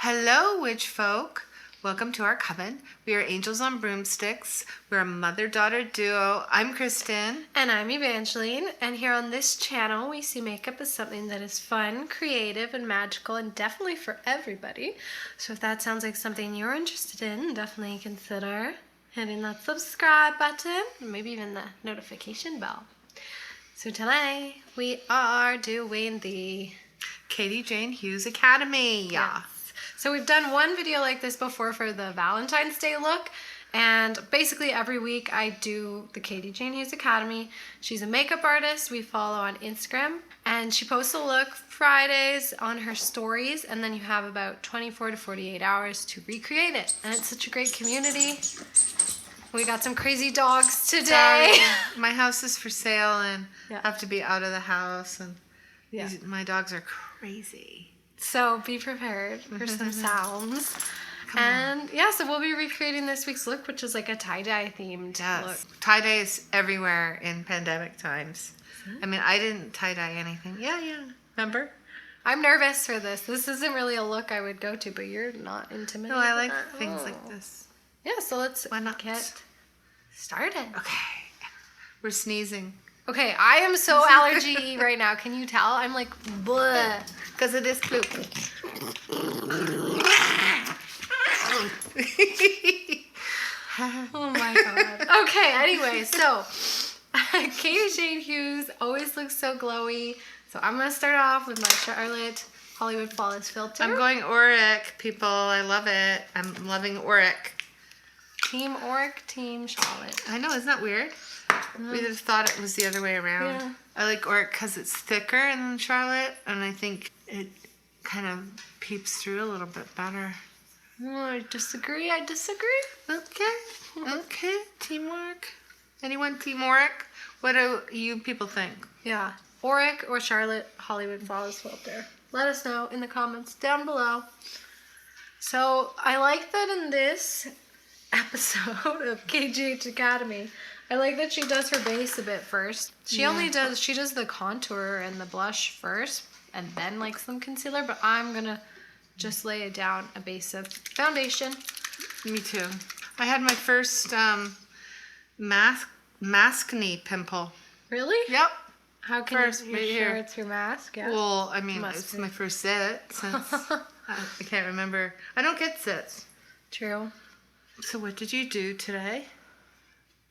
Hello, Witchfolk. Welcome to our coven. We are angels on broomsticks. We're a mother-daughter duo. I'm Kristin. And I'm Evangeline. And here on this channel, we see makeup as something that is fun, creative, and magical, and definitely for everybody. So if that sounds like something you're interested in, definitely consider hitting that subscribe button, and maybe even the notification bell. So today, we are doing the Katie Jane Hughes Academy. Yeah. Yes. So we've done one video like this before for the Valentine's Day look, and basically every week I do the Katie Jane Hughes Academy. She's a makeup artist we follow on Instagram, and she posts a look Fridays on her stories, and then you have about 24 to 48 hours to recreate it. And it's such a great community. We got some crazy dogs today. My house is for sale and Yeah. I have to be out of the house, and Yeah. my dogs are crazy. So be prepared for some sounds. Come on. Yeah, so we'll be recreating this week's look, which is like a tie-dye themed look. Yes. Tie-dye is everywhere in pandemic times. I mean, I didn't tie-dye anything. Yeah. Remember? I'm nervous for this. This isn't really a look I would go to, but you're not intimidated. No, I like at things all. like this. Yeah, so let's Why not? get started. Okay. We're sneezing. Okay, I am so allergy right now. Can you tell? I'm like, bleh. Because of this poop. Oh my god. Okay, anyway, so Katie Jane Hughes always looks so glowy. So I'm going to start off with my Charlotte Hollywood Flawless filter. I'm going auric, people. I love it. I'm loving auric. Team Auric, Team Charlotte. I know, isn't that weird? We just thought it was the other way around. Yeah. I like auric because it's thicker than Charlotte, and I think it kind of peeps through a little bit better. Oh, I disagree. Okay. Teamwork. Anyone team auric? What do you people think? Yeah. Auric or Charlotte Hollywood Flawless filter. Let us know in the comments down below. So I like that in this episode of KJH Academy, I like that she does her base a bit first. She does the contour and the blush first and then like some concealer, but I'm gonna just lay it down a base of foundation. Me too. I had my first maskne pimple. Really? Yep. How can First, you right sure here. it's your mask? Yeah. Well, I mean, Must it's be. my first sit since I can't remember. I don't get sits. True. So what did you do today?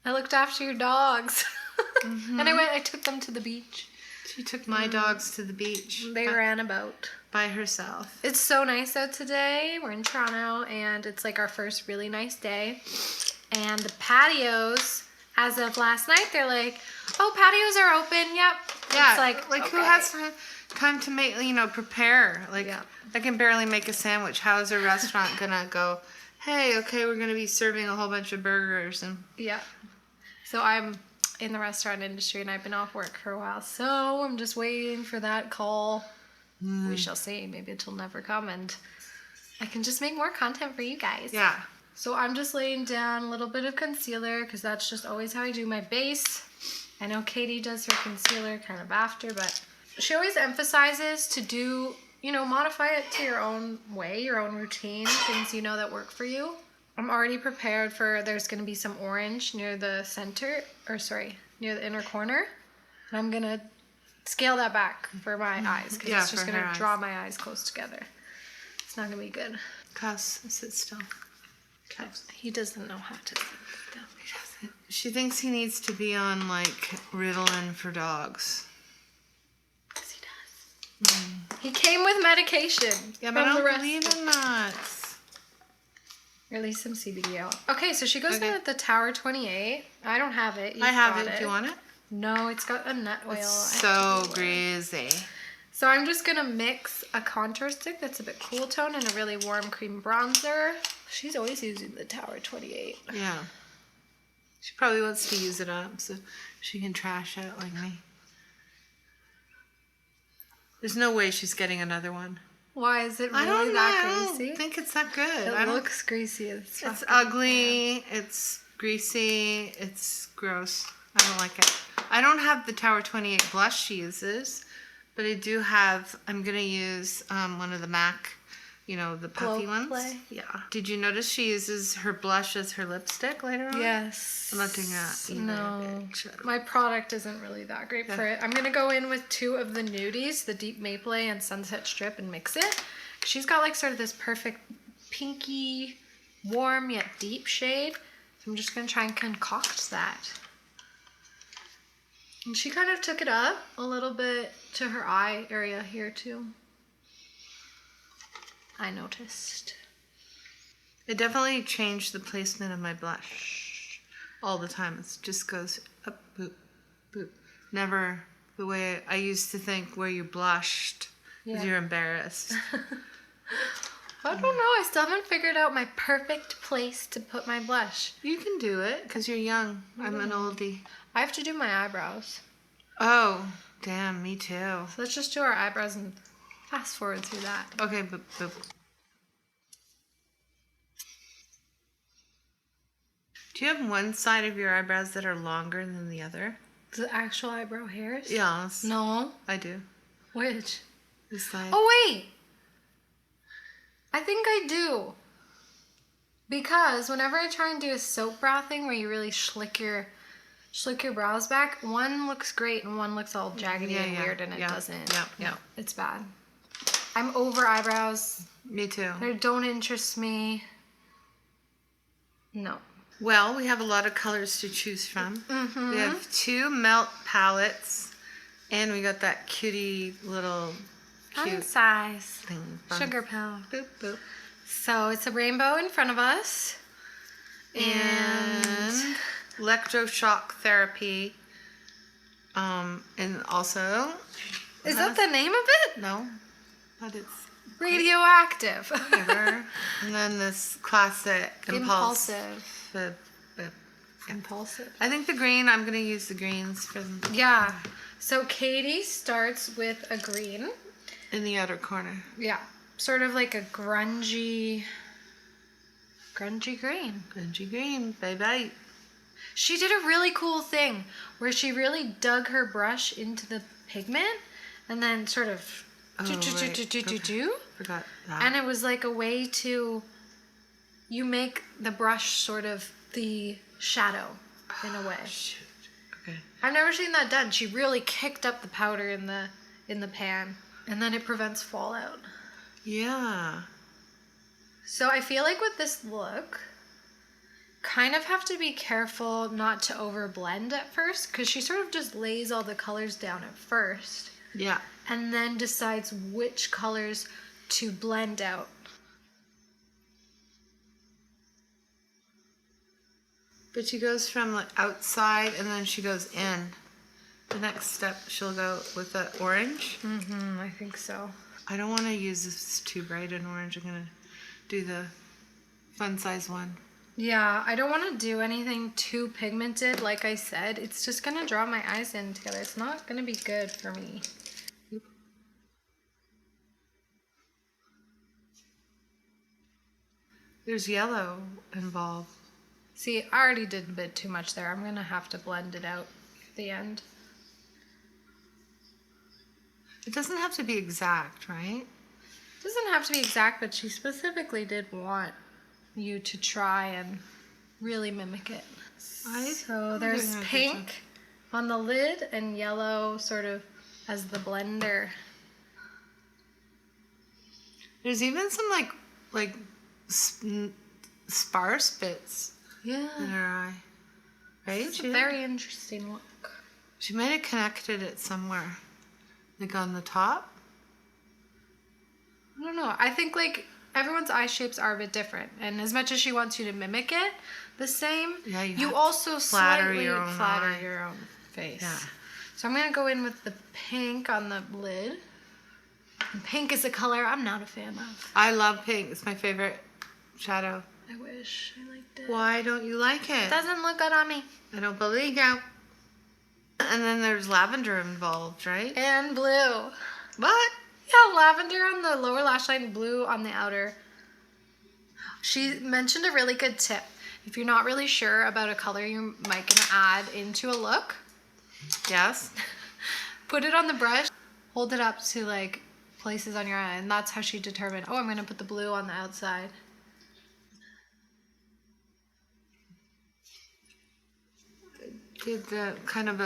I looked after your dogs. And I took them to the beach. She took my dogs to the beach. They ran about. By herself. It's so nice out today. We're in Toronto and it's like our first really nice day. And the patios, as of last night, they're like, oh, patios are open. Yep. Yeah. It's like who okay. has time to make, prepare? Like, Yeah. I can barely make a sandwich. How is a restaurant gonna go, hey, okay, we're gonna be serving a whole bunch of burgers and... Yeah. So I'm in the restaurant industry and I've been off work for a while. So I'm just waiting for that call. We shall see. Maybe it'll never come and I can just make more content for you guys. Yeah. So I'm just laying down a little bit of concealer because that's just always how I do my base. I know Katie does her concealer kind of after, but she always emphasizes to do, modify it to your own way, your own routine, things that work for you. I'm already prepared for, there's going to be some orange near the near the inner corner. And I'm going to scale that back for my eyes because it's just going to draw my eyes close together. It's not going to be good. Cuss, sit still. Cuss. He doesn't know how to sit still. He doesn't. She thinks he needs to be on, Ritalin for dogs. Yes, he does. He came with medication. Yeah, but I don't believe in that. Release some CBD out. Okay, so she goes in with the Tower 28. I don't have it. I have it. Do you want it? No, it's got a nut oil. It's so greasy. So I'm just going to mix a contour stick that's a bit cool tone and a really warm cream bronzer. She's always using the Tower 28. Yeah. She probably wants to use it up so she can trash it like me. There's no way she's getting another one. Why is it really I don't greasy? I don't think it's that good. It looks greasy as fuck. It's ugly. It's greasy. It's gross. I don't like it. I don't have the Tower 28 blush she uses, but I do have, I'm going to use one of the MAC You know, the puffy Glow ones. play. Yeah. Did you notice she uses her blush as her lipstick later on? Yes. I'm not doing that either. No. Bitch. My product isn't really that great for it. I'm going to go in with 2 of the nudies, the Deep Maple and Sunset Strip, and mix it. She's got like sort of this perfect pinky, warm yet deep shade. So I'm just going to try and concoct that. And she kind of took it up a little bit to her eye area here too. I noticed. It definitely changed the placement of my blush all the time. It just goes up, boop, boop. Never the way I used to think where you blushed because you're embarrassed. I don't know. I still haven't figured out my perfect place to put my blush. You can do it because you're young. I'm an oldie. I have to do my eyebrows. Oh, damn, me too. So let's just do our eyebrows and fast forward through that. Okay, boop, boop. Do you have one side of your eyebrows that are longer than the other? The actual eyebrow hairs? Yes. No. I do. Which? This side. Oh, wait. I think I do. Because whenever I try and do a soap brow thing where you really slick your brows back, one looks great and one looks all jaggedy and weird, and it doesn't. Yeah. It's bad. I'm over eyebrows. Me too. They don't interest me. No. Well, we have a lot of colors to choose from. We have 2 melt palettes, and we got that cutie little cute Size. thing. Sugar pill. Boop, boop. So it's a rainbow in front of us. And electroshock therapy. And also... Is that the name of it? No, but it's... Radioactive. Whatever. And then this classic Impulsive. Impulsive. I think the green, I'm going to use the greens for them. Yeah. So Katie starts with a green. In the outer corner. Yeah. Sort of like a grungy green. Grungy green. Bye-bye. She did a really cool thing where she really dug her brush into the pigment and then sort of Forgot that. And it was like a way to, you make the brush sort of the shadow in a way. Shoot. Okay. I've never seen that done. She really kicked up the powder in the pan, and then it prevents fallout. Yeah. So I feel like with this look, kind of have to be careful not to overblend at first, because she sort of just lays all the colors down at first. Yeah. And then decides which colors to blend out. But she goes from like outside and then she goes in. The next step, she'll go with the orange. I think so. I don't want to use this too bright an orange. I'm going to do the fun size one. Yeah, I don't want to do anything too pigmented. Like I said, it's just going to draw my eyes in together. It's not going to be good for me. There's yellow involved. See, I already did a bit too much there. I'm going to have to blend it out at the end. It doesn't have to be exact, right? It doesn't have to be exact, but she specifically did want you to try and really mimic it. So there's pink on the lid and yellow sort of as the blender. There's even some like sparse bits Yeah. in her eye, right? It's a very interesting look. She might have connected it somewhere, like on the top. I don't know. I think like everyone's eye shapes are a bit different, and as much as she wants you to mimic it the same, Yeah, you have you to also flatter slightly your own flatter eye. your own face. Yeah. So I'm gonna go in with the pink on the lid. And pink is a color I'm not a fan of. I love pink. It's my favorite shadow. I wish I liked it. Why don't you like it? Doesn't look good on me. I don't believe you. And then there's lavender involved, right? And blue. What? Yeah, lavender on the lower lash line, blue on the outer. She mentioned a really good tip. If you're not really sure about a color you might gonna add into a look, Yes. put it on the brush, hold it up to like places on your eye, and that's how she determined, oh, I'm going to put the blue on the outside. Did the kind of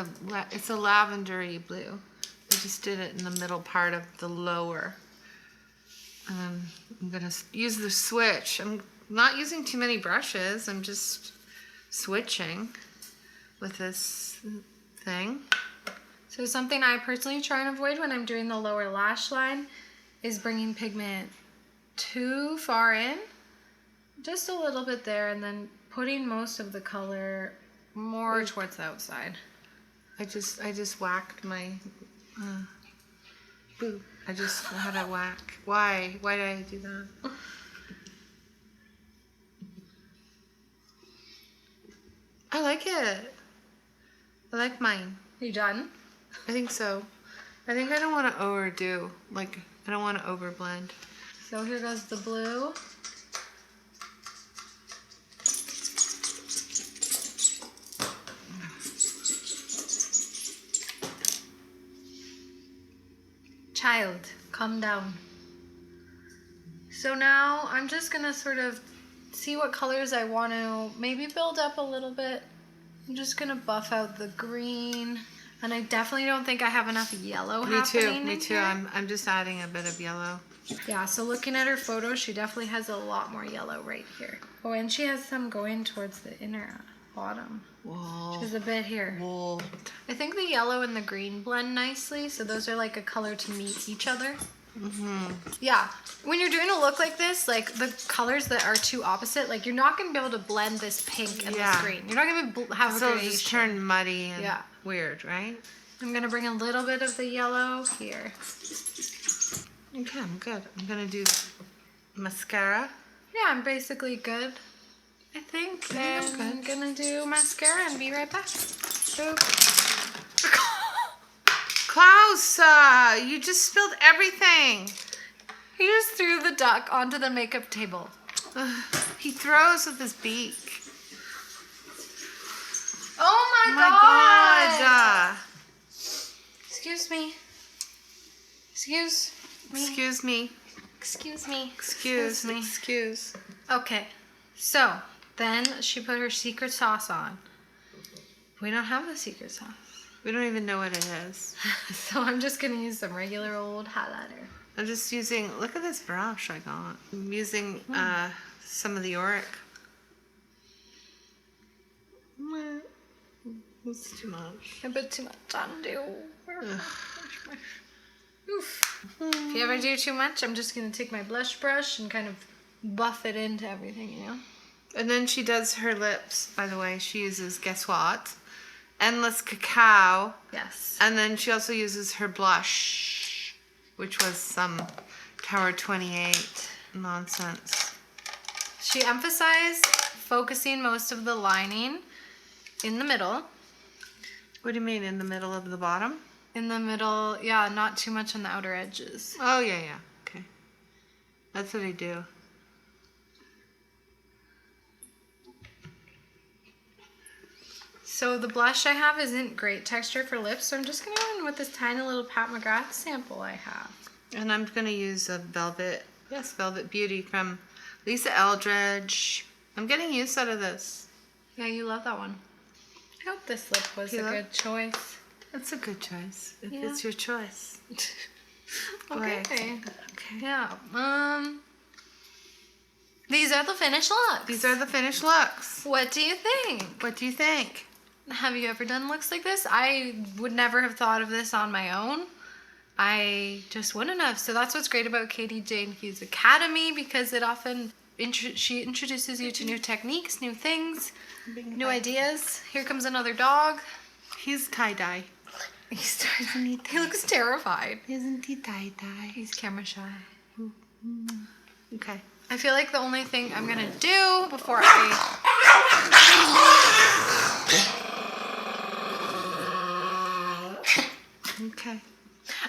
it's a lavendery blue. I just did it in the middle part of the lower. I'm gonna use the switch. I'm not using too many brushes. I'm just switching with this thing. So something I personally try and avoid when I'm doing the lower lash line is bringing pigment too far in. Just a little bit there, and then putting most of the color more towards the outside. I just whacked my boo. I just had a whack. Why did I do that? I like it. I like mine. You done? I think so. I think I don't want to overdo. Like, I don't want to overblend. So here goes the blue. Child, calm down. So now I'm just gonna sort of see what colors I want to maybe build up a little bit. I'm just gonna buff out the green, and I definitely don't think I have enough yellow happening. Me too. I'm just adding a bit of yellow. Yeah, so looking at her photo, she definitely has a lot more yellow right here. Oh, and she has some going towards the inner bottom. Whoa. There's a bit here. Whoa. I think the yellow and the green blend nicely, so those are like a color to meet each other. Mm-hmm. Yeah, when you're doing a look like this, like the colors that are too opposite, like you're not going to be able to blend this pink and this green. You're not going to have a so gradation. It'll just turn muddy and weird, right? I'm going to bring a little bit of the yellow here. Okay, I'm good. I'm going to do mascara. Yeah, I'm basically good. I think I'm going to do mascara and be right back. Boop. Klaus, you just spilled everything. He just threw the duck onto the makeup table. He throws with his beak. Oh my god! Excuse me. Excuse me. Excuse me. Excuse me. Excuse me. Excuse. Okay, so then she put her secret sauce on. We don't have the secret sauce. We don't even know what it is. So I'm just going to use some regular old highlighter. I'm just using, look at this brush I got. I'm using some of the auric. It's too much. A bit too much undo. Oof. If you ever do too much, I'm just going to take my blush brush and kind of buff it into everything, you know? And then she does her lips, by the way. She uses, guess what? Endless Cacao. Yes. And then she also uses her blush, which was some Tower 28 nonsense. She emphasized focusing most of the lining in the middle. What do you mean, in the middle of the bottom? In the middle, yeah, not too much on the outer edges. Oh, yeah. Okay. That's what I do. So the blush I have isn't great texture for lips, so I'm just going to go in with this tiny little Pat McGrath sample I have. And I'm going to use a Velvet Beauty from Lisa Eldridge. I'm getting use out of this. Yeah, you love that one. I hope this lip was a good choice. It's a good choice. Yeah. It's your choice. Okay. Okay. Yeah. These are the finished looks. These are the finished looks. What do you think? What do you think? Have you ever done looks like this? I would never have thought of this on my own. I just wouldn't have. So that's what's great about Katie Jane Hughes Academy, because it often she introduces you to new techniques, new things, new ideas. Here comes another dog. He's tie-dye. He looks terrified. Isn't he tie-dye? He's camera shy. Okay. I feel like the only thing I'm going to do before Okay.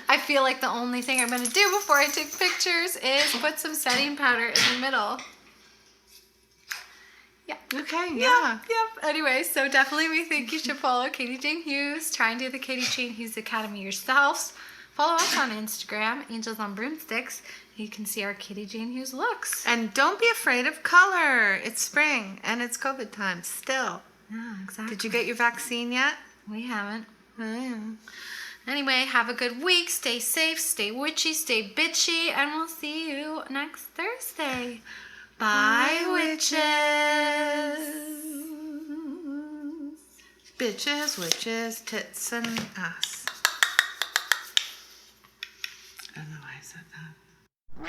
I feel like the only thing I'm going to do before I take pictures is put some setting powder in the middle. Yeah. Okay, yeah. Yep. Anyway, so definitely we think you should follow Katie Jane Hughes. Try and do the Katie Jane Hughes Academy yourselves. Follow us on Instagram, Angels on Broomsticks. You can see our Katie Jane Hughes looks. And don't be afraid of color. It's spring and it's COVID time still. Yeah, exactly. Did you get your vaccine yet? We haven't. Oh. Anyway, have a good week. Stay safe, stay witchy, stay bitchy, and we'll see you next Thursday. Bye, witches. Bitches, witches, tits, and ass. I don't know why I said that.